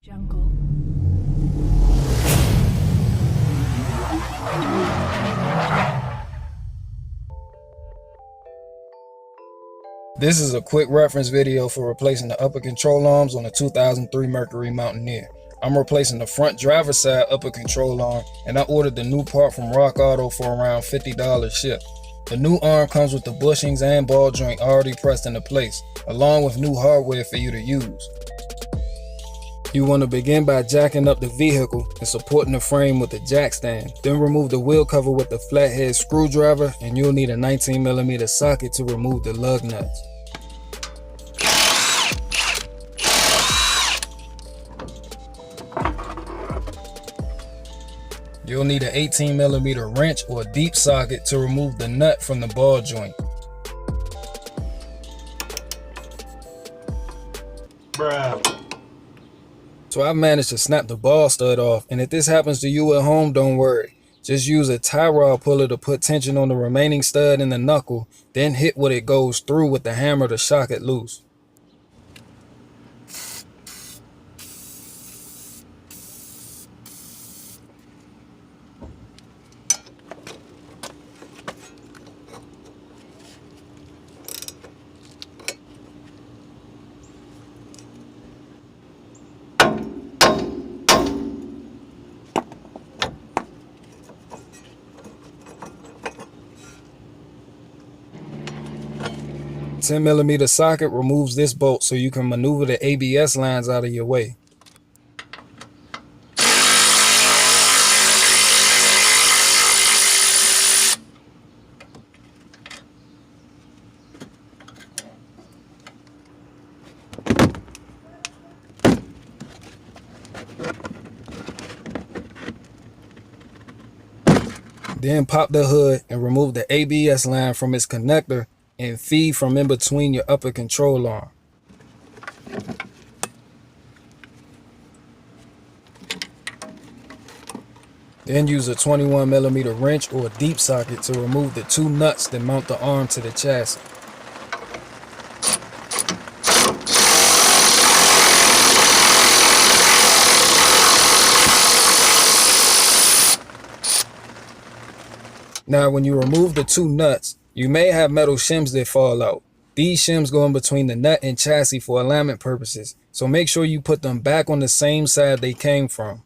Jungle. This is a quick reference video for replacing the upper control arms on the 2003 Mercury Mountaineer. I'm replacing the front driver's side upper control arm, and I ordered the new part from Rock Auto for around $50 shipped. The new arm comes with the bushings and ball joint already pressed into place, along with new hardware for you to use. You want to begin by jacking up the vehicle and supporting the frame with the jack stand. Then remove the wheel cover with the flathead screwdriver, and you'll need a 19mm socket to remove the lug nuts. You'll need an 18mm wrench or deep socket to remove the nut from the ball joint. So I've managed to snap the ball stud off, and if this happens to you at home, don't worry. Just use a tie rod puller to put tension on the remaining stud in the knuckle, then hit what it goes through with the hammer to shock it loose. A 10mm socket removes this bolt so you can maneuver the ABS lines out of your way. Then pop the hood and remove the ABS line from its connector and feed from in between your upper control arm. Then use a 21mm wrench or deep socket to remove the two nuts that mount the arm to the chassis. Now when you remove the two nuts, you may have metal shims that fall out. These shims go in between the nut and chassis for alignment purposes, so make sure you put them back on the same side they came from.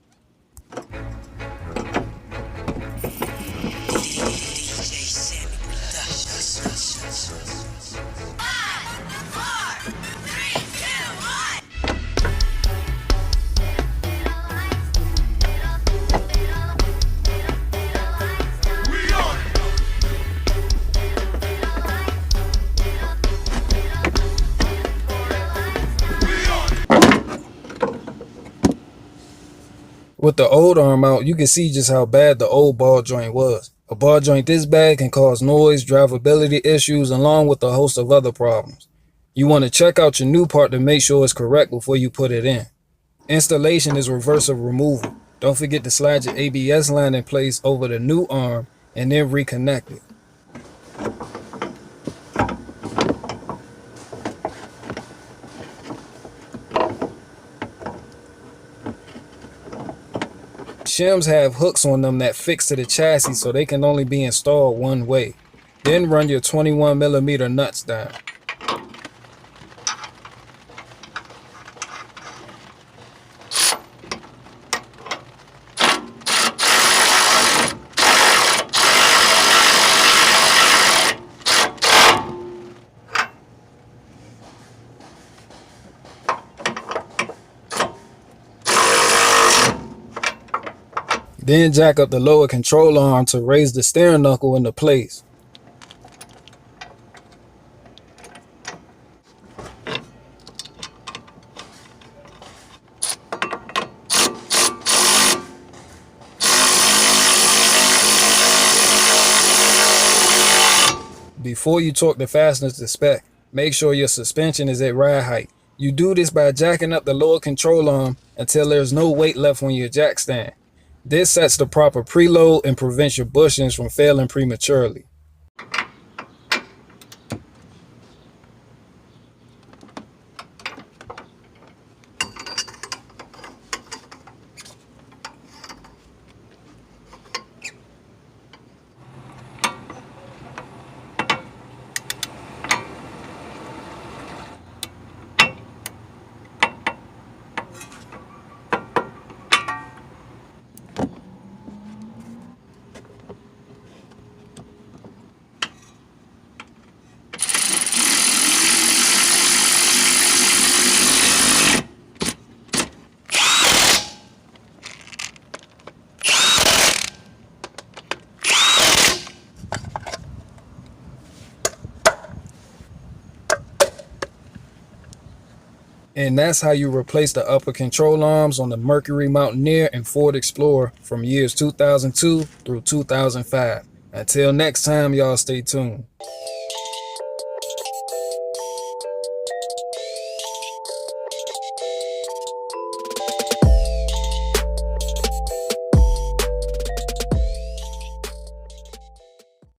With the old arm out, you can see just how bad the old ball joint was. A ball joint this bad can cause noise, drivability issues, along with a host of other problems. You want to check out your new part to make sure it's correct before you put it in. Installation is reverse of removal. Don't forget to slide your ABS line in place over the new arm and then reconnect it. Shims have hooks on them that fix to the chassis, so they can only be installed one way. Then run your 21mm nuts down. Then jack up the lower control arm to raise the steering knuckle into place. Before you torque the fasteners to spec, make sure your suspension is at ride height. You do this by jacking up the lower control arm until there's no weight left on your jack stand. This sets the proper preload and prevents your bushings from failing prematurely. And that's how you replace the upper control arms on the Mercury Mountaineer and Ford Explorer from years 2002 through 2005. Until next time, y'all stay tuned.